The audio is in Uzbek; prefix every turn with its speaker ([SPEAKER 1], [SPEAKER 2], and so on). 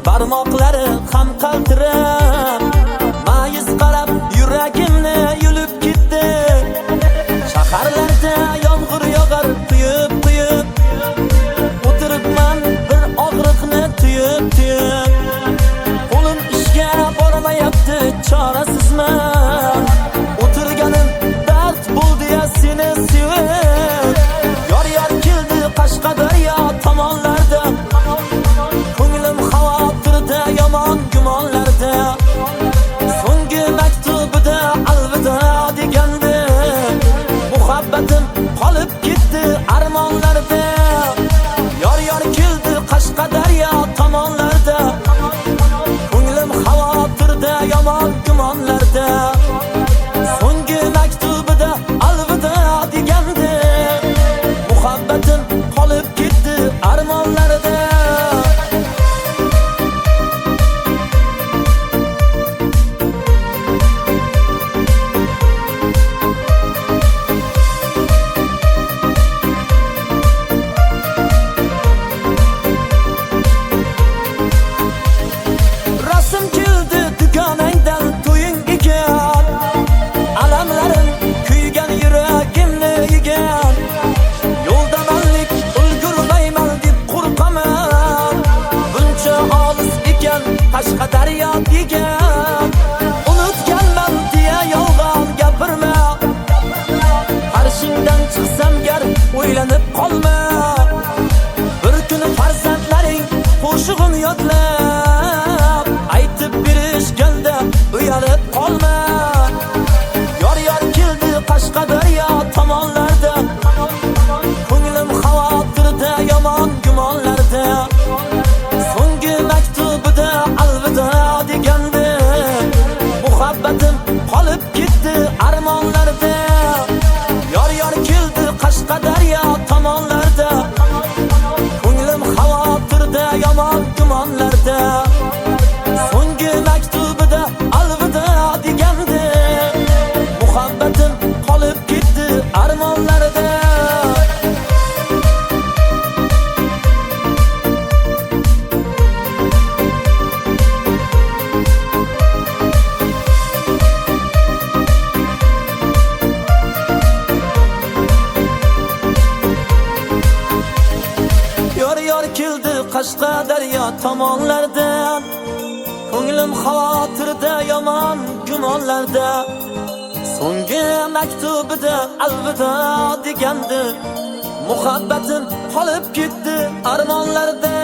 [SPEAKER 1] barmoqlari ham qaltirab, mayiz qarab yuragimni yulib ketdi. Shaharlarda yomg'ir yog'ar quyib, o'tiribman bir og'riqni tuyib. Qo'lim ishga bormayapti, chorasizman. O'tirganim dard bo'ldi ya seni sevib. Yor keldi Qashqadaryo tomonlarda, ko'nglim xavotirda, yomon gumonlarda. So'nggi maktubida alvido degandi, muhabbatim qolib ketdi armonlarda. Yor keldi Qashqadaryo tomonlarda, ko'nglim xavotirda, yomon gumonlarda. So'nggi maktubida alvido degandi, muhabbatim qolib ketdi armonlarda. Rasm keldi dugonangdan to'ying ekan, alamlarim kuygan yuragimni yegan. Yo'lda manlik ulgurmayman deb qo'rqaman, buncha olis ekan Qashqadaryo degan. Unutganman deya yolg'on gapirma, qarshingdan chiqsam gar o'ylanib qolma. Bir kuni farzandlaring qo'shig'in yodlab aytib berishganda uyalib qolma. Yor keldi Qashqadaryo tomonlarda, ko'nglim xavotirda, yomon gumonlarda. So'nggi maktubida alvido degandi, muhabbatim qolib ketdi armonlarda. Yor keldi Qashqadaryo tomonlarda, ko'nglim xavotirda, yomon gumonlarda. So'nggi maktubida alvido degandi, muhabbatim qolib ketdi armonlarda. Yor keldi Qashqadaryo tomonlardan, ko'nglim xavotirda, yomon gumonlarda. So'nggi maktubida alvido degandi, muhabbatim qolib ketdi armonlarda.